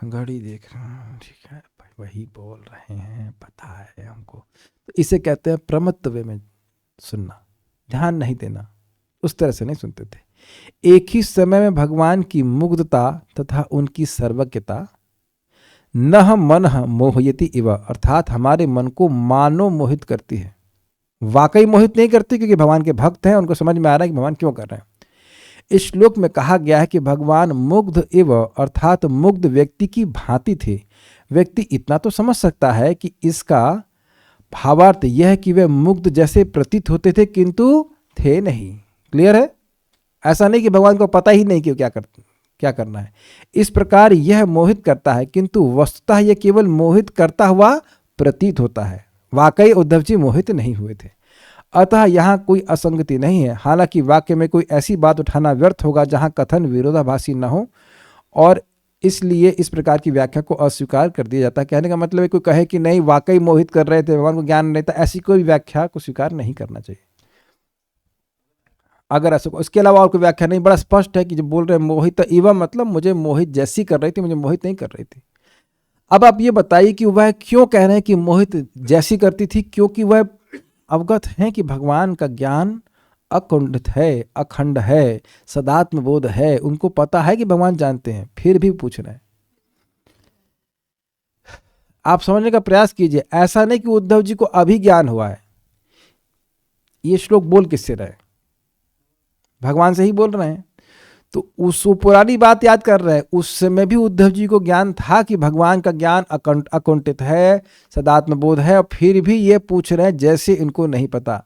घड़ी देख रहा हूं, ठीक है वही बोल रहे हैं, पता है हमको, तो इसे कहते हैं प्रमत्त वे में सुनना, ध्यान नहीं देना। उस तरह से नहीं सुनते थे। एक ही समय में भगवान की मुग्धता तथा उनकी सर्वज्ञता नह मन मोहयति इव अर्थात हमारे मन को मानो मोहित करती है। वाकई मोहित नहीं करती, क्योंकि भगवान के भक्त हैं, उनको समझ में आ रहा है कि भगवान क्यों कर रहे हैं। इस श्लोक में कहा गया है कि भगवान मुग्ध इव अर्थात मुग्ध व्यक्ति की भांति थे। व्यक्ति इतना तो समझ सकता है कि इसका भावार्थ यह है कि वे मुग्ध जैसे प्रतीत होते थे किंतु थे नहीं। क्लियर है? ऐसा नहीं कि भगवान को पता ही नहीं कि क्या करना है। इस प्रकार यह मोहित करता है, किंतु वस्तुतः यह केवल मोहित करता हुआ प्रतीत होता है। वाकई उद्धव जी मोहित नहीं हुए थे। अतः यहाँ कोई असंगति नहीं है। हालांकि वाक्य में कोई ऐसी बात उठाना व्यर्थ होगा जहाँ कथन विरोधाभासी न हो, और इसलिए इस प्रकार की व्याख्या को अस्वीकार कर दिया जाता है। कहने का मतलब है कोई कहे कि नहीं वाकई मोहित कर रहे थे, भगवान को ज्ञान नहीं था, ऐसी कोई व्याख्या को स्वीकार नहीं करना चाहिए। अगर ऐसा, इसके अलावा और कोई व्याख्या नहीं, बड़ा स्पष्ट है कि जब बोल रहे हैं मोहित इव मतलब मुझे मोहित जैसी कर रही थी, मुझे मोहित नहीं कर रही थी। अब आप ये बताइए कि वह क्यों कह रहे हैं कि मोहित जैसी करती थी? क्योंकि वह अवगत हैं कि भगवान का ज्ञान अकुंठित है, अखंड है, सदात्म बोध है। उनको पता है कि भगवान जानते हैं, फिर भी पूछ रहे हैं। आप समझने का प्रयास कीजिए। ऐसा नहीं कि उद्धव जी को अभी ज्ञान हुआ है। ये श्लोक बोल किससे रहे? भगवान से ही बोल रहे हैं। तो उस पुरानी बात याद कर रहे हैं। उस समय भी उद्धव जी को ज्ञान था कि भगवान का ज्ञान अकुंठित है, सदात्म बोध है, और फिर भी ये पूछ रहे हैं जैसे इनको नहीं पता।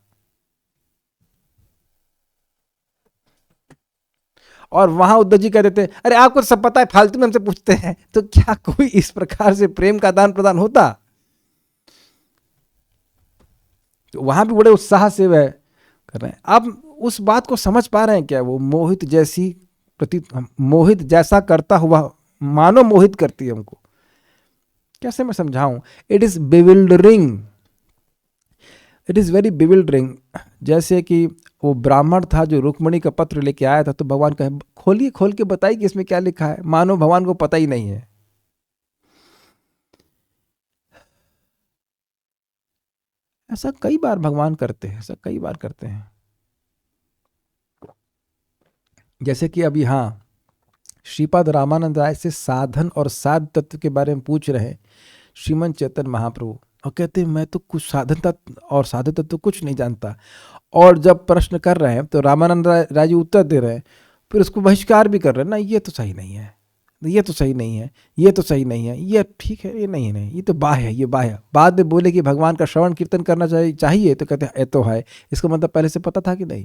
और वहां उद्धव जी कहते थे अरे आपको सब पता है, फालतू में हमसे पूछते हैं। तो क्या कोई इस प्रकार से प्रेम का आदान प्रदान होता? तो वहां भी बड़े उत्साह से वह कर रहे हैं। अब उस बात को समझ पा रहे हैं क्या? वो मोहित जैसी प्रतीत, मोहित जैसा करता हुआ मानो मोहित करती है हमको। कैसे मैं समझाऊं? It is bewildering, it is very bewildering. जैसे कि वो ब्राह्मण था जो रुक्मिणी का पत्र लेके आया था, तो भगवान कहे खोलिए, खोल के बताइए कि इसमें क्या लिखा है। मानो भगवान को पता ही नहीं है। ऐसा कई बार भगवान करते हैं, ऐसा कई बार करते हैं। जैसे कि अभी श्रीपाद रामानंद राय से साधन और साध तत्व के बारे में पूछ रहे हैं श्रीमन चैतन्य महाप्रभु, और कहते हैं मैं तो कुछ साधन तत्व और साधन तत्व कुछ नहीं जानता। और जब प्रश्न कर रहे हैं तो रामानंद राय जी उत्तर दे रहे हैं, फिर उसको बहिष्कार भी कर रहे हैं, ना ये तो सही नहीं है, ये तो सही नहीं है, ये तो सही नहीं है, ये ठीक है, ये नहीं है, नहीं ये तो बाह्य है, ये बाह्य। बाद में बोले कि भगवान का श्रवण कीर्तन करना चाहिए तो कहते हैं ये तो है। इसका मतलब पहले से पता था कि नहीं।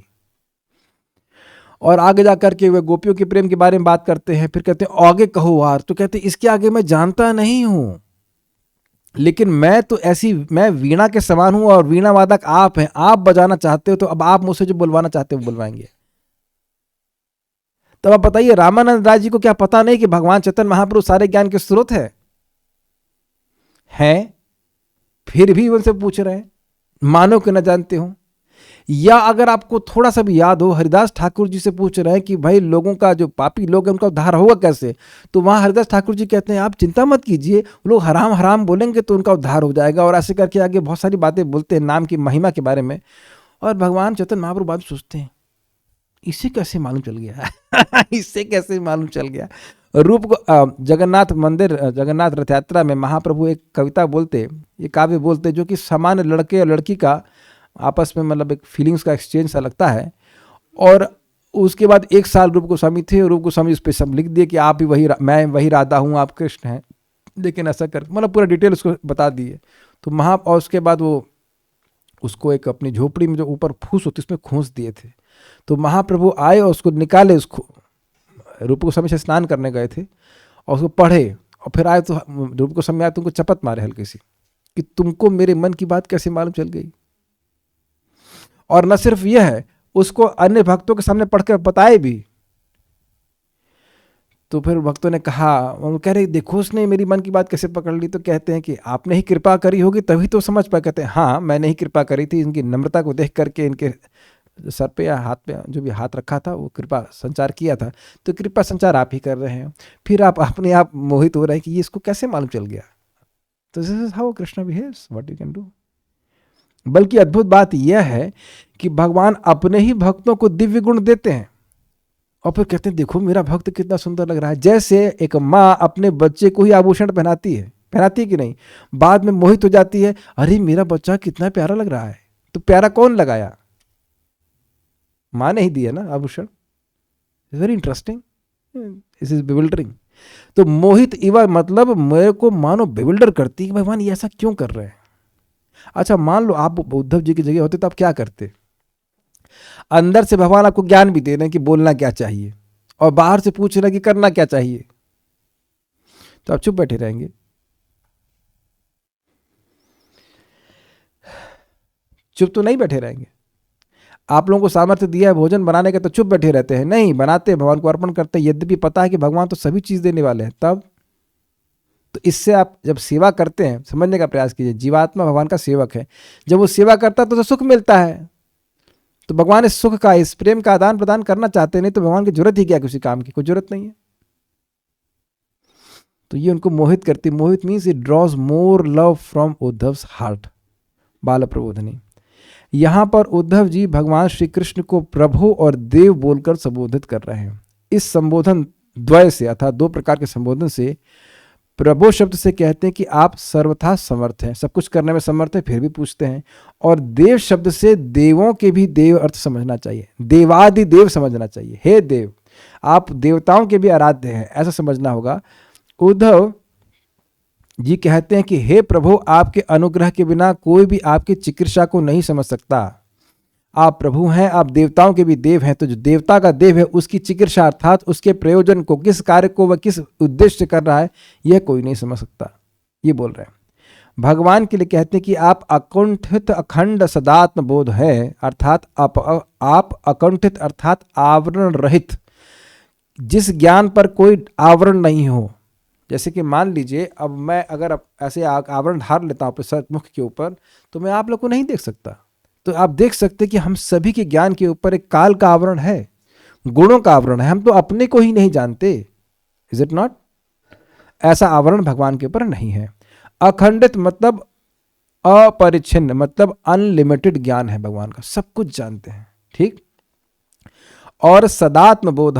और आगे जा करके वे गोपियों के प्रेम के बारे में बात करते हैं, फिर कहते हैं आगे कहो वार, तो कहते हैं इसके आगे मैं जानता नहीं हूं, लेकिन मैं तो मैं वीणा के समान हूं और वीणा वादक आप हैं, आप बजाना चाहते हो तो अब आप मुझसे जो बुलवाना चाहते हो बुलवाएंगे। तो अब बताइए रामानंद राय जी को क्या पता नहीं कि भगवान चैतन्य महाप्रभु सारे ज्ञान के स्रोत हैं? फिर भी उनसे पूछ रहे हैं, मानो कि न जानते हो। या अगर आपको थोड़ा सा भी याद हो, हरिदास ठाकुर जी से पूछ रहे हैं कि भाई लोगों का जो पापी लोग हैं उनका उद्धार होगा कैसे, तो वहां हरिदास ठाकुर जी कहते हैं आप चिंता मत कीजिए, लोग हराम हराम बोलेंगे तो उनका उद्धार हो जाएगा। और ऐसे करके आगे बहुत सारी बातें बोलते हैं नाम की महिमा के बारे में। और भगवान चैतन्य महाप्रभु बाद सोचते हैं इससे कैसे मालूम चल गया इससे कैसे मालूम चल गया। रूप को जगन्नाथ मंदिर, जगन्नाथ रथ यात्रा में महाप्रभु एक कविता बोलते, ये काव्य बोलते, जो कि सामान्य लड़के और लड़की का आपस में मतलब एक फीलिंग्स का एक्सचेंज सा लगता है। और उसके बाद 1 साल रूप गोस्वामी थे, रूप गोस्वामी उस पर सब लिख दिए कि आप भी वही, मैं वही राधा हूँ, आप कृष्ण हैं, लेकिन ऐसा कर मतलब पूरा डिटेल उसको बता दिए। तो और उसके बाद वो उसको एक अपनी झोपड़ी में जो ऊपर फूस होती उसमें खोस दिए थे। तो महाप्रभु आए और उसको निकाले, उसको रूप गोस्वामी से स्नान करने गए थे और उसको पढ़े और फिर आए तो रूप गोस्वामी आए, तुमको चपत मारे हल्की सी कि तुमको मेरे मन की बात कैसे मालूम चल गई। और न सिर्फ यह है, उसको अन्य भक्तों के सामने पढ़कर बताए भी। तो फिर भक्तों ने कहा, वो कह रहे देखो उसने मेरी मन की बात कैसे पकड़ ली। तो कहते हैं कि आपने ही कृपा करी होगी तभी तो समझ पाए। कहते हैं हाँ मैंने ही कृपा करी थी, इनकी नम्रता को देख करके, इनके सर पे या हाथ पे जो भी हाथ रखा था वो कृपा संचार किया था, तो कृपा संचार आप ही कर रहे हैं। फिर आप अपने आप मोहित हो रहे हैं कि ये इसको कैसे मालूम चल गया। तो this is how Krishna behaves, what you can do. बल्कि अद्भुत बात यह है कि भगवान अपने ही भक्तों को दिव्य गुण देते हैं और फिर कहते हैं देखो मेरा भक्त कितना सुंदर लग रहा है। जैसे एक माँ अपने बच्चे को ही आभूषण पहनाती है कि नहीं, बाद में मोहित हो जाती है, अरे मेरा बच्चा कितना प्यारा लग रहा है। तो प्यारा कौन लगाया? माँ ने ही दिया ना आभूषण। Very interesting, this is bewildering. तो मोहित इवा मतलब मेरे को मानो बिविल्डर करती है, भगवान ये ऐसा क्यों कर रहे हैं। अच्छा मान लो आप उद्धव जी की जगह होते तो आप क्या करते? अंदर से भगवान आपको ज्ञान भी दे रहे हैं कि बोलना क्या चाहिए और बाहर से पूछ रहे हैं कि करना क्या चाहिए, तो आप चुप बैठे रहेंगे? चुप तो नहीं बैठे रहेंगे। आप लोगों को सामर्थ्य दिया है भोजन बनाने का तो चुप बैठे रहते हैं? नहीं, बनाते, भगवान को अर्पण करते हैं, यद्यपि पता है कि भगवान तो सभी चीज देने वाले हैं। तब तो इससे आप जब सेवा करते हैं समझने का प्रयास कीजिए, जीवात्मा भगवान का सेवक है, जब वो सेवा करता है तो सुख मिलता है। तो भगवान इस सुख का, इस प्रेम का आदान प्रदान करना चाहते, नहीं तो भगवान की जरूरत ही क्या, किसी काम की कोई जरूरत नहीं है। तो ये उनको मोहित करती। मोहित means it draws more love from Uddhav's heart. बाल प्रबोधनी। यहां पर उद्धव जी भगवान श्री कृष्ण को प्रभु और देव बोलकर संबोधित कर रहे हैं। इस संबोधन द्वय से अर्थात 2 प्रकार के संबोधन से, प्रभु शब्द से कहते हैं कि आप सर्वथा समर्थ हैं, सब कुछ करने में समर्थ हैं, फिर भी पूछते हैं। और देव शब्द से देवों के भी देव अर्थ समझना चाहिए, देवादि देव समझना चाहिए। हे देव, आप देवताओं के भी आराध्य हैं, ऐसा समझना होगा। उद्धव जी कहते हैं कि हे प्रभु, आपके अनुग्रह के बिना कोई भी आपकी चिकित्सा को नहीं समझ सकता। आप प्रभु हैं, आप देवताओं के भी देव हैं, तो जो देवता का देव है उसकी चिकित्सा अर्थात उसके प्रयोजन को, किस कार्य को वह किस उद्देश्य से कर रहा है, यह कोई नहीं समझ सकता। ये बोल रहे हैं। भगवान के लिए कहते हैं कि आप अकुंठित अखंड सदात्म बोध है, अर्थात आप अकुंठित अर्थात आवरण रहित, जिस ज्ञान पर कोई आवरण नहीं हो। जैसे कि मान लीजिए अब मैं अगर ऐसे आवरण धार लेता हूँ अपने सर मुख के ऊपर, तो मैं आप लोग को नहीं देख सकता। तो आप देख सकते कि हम सभी के ज्ञान के ऊपर एक काल का आवरण है, गुणों का आवरण है, हम तो अपने को ही नहीं जानते। Is it not? ऐसा आवरण भगवान के ऊपर नहीं है। अखंडित मतलब अपरिच्छिन्न, मतलब अनलिमिटेड ज्ञान है भगवान का, सब कुछ जानते हैं, ठीक। और सदात्म बोध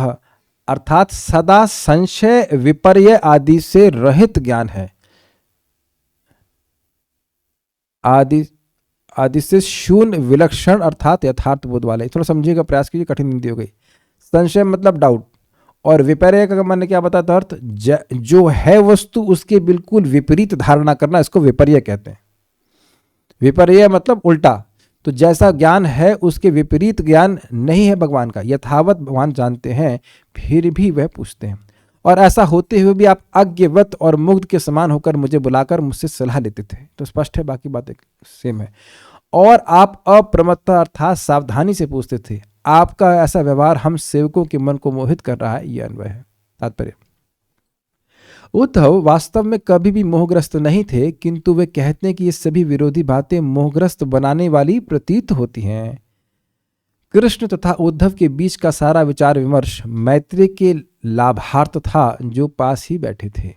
अर्थात सदा संशय विपर्य आदि से रहित ज्ञान है। आदि से शून्य विलक्षण अर्थात यथार्थ बोध वाले। थोड़ा समझिएगा, प्रयास कीजिए, कठिन हिंदी हो गई। संशय मतलब डाउट, और विपर्य का मैंने क्या बताया था अर्थ, जो है वस्तु उसके बिल्कुल विपरीत धारणा करना, इसको विपर्य कहते हैं। विपर्य मतलब उल्टा। तो जैसा ज्ञान है उसके विपरीत ज्ञान नहीं है भगवान का, यथावत भगवान जानते हैं, फिर भी वह पूछते हैं। और ऐसा होते हुए भी आप अज्ञवत और मुग्ध के समान होकर मुझे बुलाकर मुझसे सलाह लेते थे। तो स्पष्ट है, बाकी बातें सेम है। और आप अप्रमत्ता अर्थात सावधानी से पूछते थे। आपका ऐसा व्यवहार हम सेवकों के मन को मोहित कर रहा है, यह अन्वय है। तात्पर्य, उद्धव वास्तव में कभी भी मोहग्रस्त नहीं थे, किंतु वे कहते हैं कि ये सभी विरोधी बातें मोहग्रस्त बनाने वाली प्रतीत होती हैं। कृष्ण तथा उद्धव के बीच का सारा विचार विमर्श मैत्रेय के लाभार्थ था, जो पास ही बैठे थे।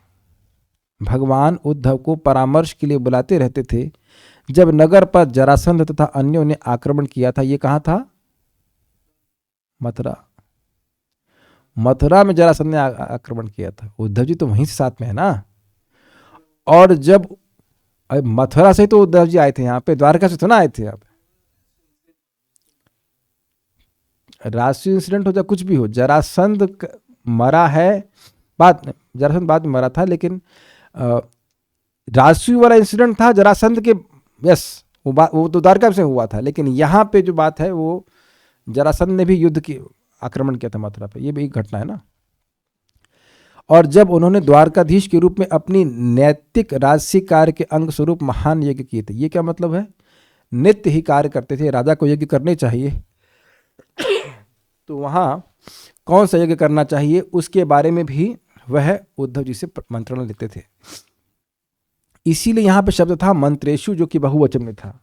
भगवान उद्धव को परामर्श के लिए बुलाते रहते थे। जब नगर पर जरासंध तथा अन्यों ने आक्रमण किया था, ये कहाँ था? मथुरा। मथुरा में जरासंध ने आक्रमण किया था। उद्धव जी तो वहीं से साथ में है ना। और जब मथुरा से तो उद्धव जी आए थे, यहाँ पे द्वारका से तो ना आए थे। आप राष्ट्रीय इंसिडेंट हो या कुछ भी हो, जरासंध मरा है जरासंध बाद में मरा था, लेकिन राष्ट्रीय वाला इंसिडेंट था जरासंध के। यस, वो तो द्वारका से हुआ था, लेकिन यहाँ पे जो बात है वो जरासंध ने भी युद्ध की आक्रमण किया था मथुरा पे, ये भी एक घटना है ना। और जब उन्होंने द्वारकाधीश के रूप में अपनी नैतिक राजसी कार्य के अंग स्वरूप महान यज्ञ किए थे। ये क्या मतलब है? नित्य ही कार्य करते थे, राजा को यज्ञ करने चाहिए। तो वहां कौन सा यज्ञ करना चाहिए उसके बारे में भी वह उद्धव जी से मंत्रणा लेते थे। इसीलिए यहां पे शब्द था मंत्रेशु, जो कि बहुवचन में था।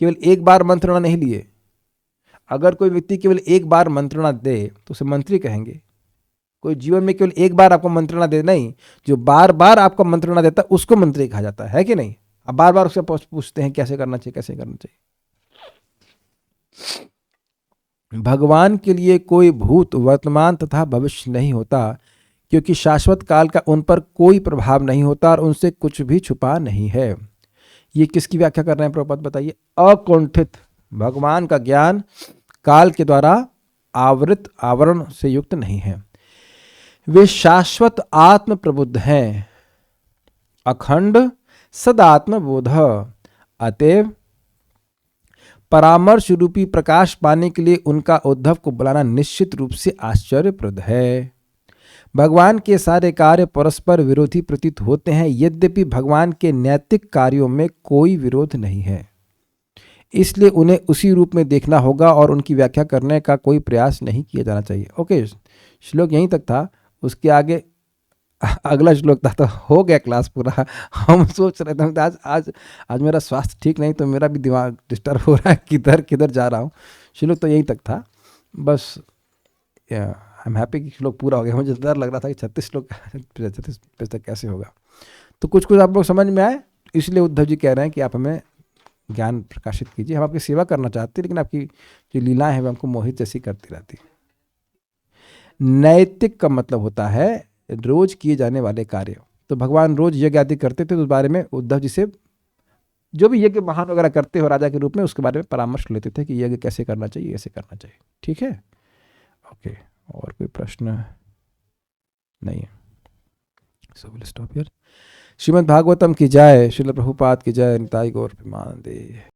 केवल एक बार मंत्रणा नहीं लिए। अगर कोई व्यक्ति केवल एक बार मंत्रणा दे तो उसे मंत्री कहेंगे। कोई जीवन में केवल एक बार आपको मंत्रणा दे, नहीं, जो बार बार आपको मंत्रणा देता है उसको मंत्री कहा जाता है कि नहीं? अब बार बार उससे पूछते हैं कैसे करना चाहिए, कैसे करना चाहिए। भगवान के लिए कोई भूत, वर्तमान तथा भविष्य नहीं होता, क्योंकि शाश्वत काल का उन पर कोई प्रभाव नहीं होता और उनसे कुछ भी छुपा नहीं है। ये किसकी व्याख्या कर रहे हैं प्रभुपाद, बताइए? अकुंठित भगवान का ज्ञान काल के द्वारा आवरण से युक्त नहीं है। वे शाश्वत आत्म प्रबुद्ध हैं, अखंड सदात्म बोध। अतएव परामर्श रूपी प्रकाश पाने के लिए उनका उद्धव को बुलाना निश्चित रूप से आश्चर्यप्रद है। भगवान के सारे कार्य परस्पर विरोधी प्रतीत होते हैं, यद्यपि भगवान के नैतिक कार्यों में कोई विरोध नहीं है। इसलिए उन्हें उसी रूप में देखना होगा और उनकी व्याख्या करने का कोई प्रयास नहीं किया जाना चाहिए। ओके, श्लोक यहीं तक था। उसके आगे अगला श्लोक था, तो हो गया क्लास पूरा। हम सोच रहे थे आज मेरा स्वास्थ्य ठीक नहीं, तो मेरा भी दिमाग डिस्टर्ब हो रहा है, किधर किधर जा रहा हूँ। श्लोक तो यहीं तक था बस। आई एम हैप्पी कि श्लोक पूरा हो गया। मुझे डर लग रहा था कि 36 श्लोक 36 पेज तक कैसे होगा। तो कुछ कुछ आप लोग समझ में आए, इसलिए उद्धव जी कह रहे हैं कि आप हमें ज्ञान प्रकाशित कीजिए। हम आपकी सेवा करना चाहते हैं, लेकिन आपकी जो लीलाएं हैं वो हमको मोहित जैसी करती रहती है। नैतिक का मतलब होता है रोज किए जाने वाले कार्य। तो भगवान रोज यज्ञ आदि करते थे, तो उस बारे में उद्धव जी से जो भी यज्ञ महान वगैरह करते हो राजा के रूप में, उसके बारे में परामर्श लेते थे कि यज्ञ कैसे करना चाहिए, ऐसे करना चाहिए। ठीक है, ओके। और कोई प्रश्न नहीं है? So will stop here. Shrimad Bhagavatam की जय, श्रील प्रभुपाद की जय, निताई गौर प्रेमानंदे।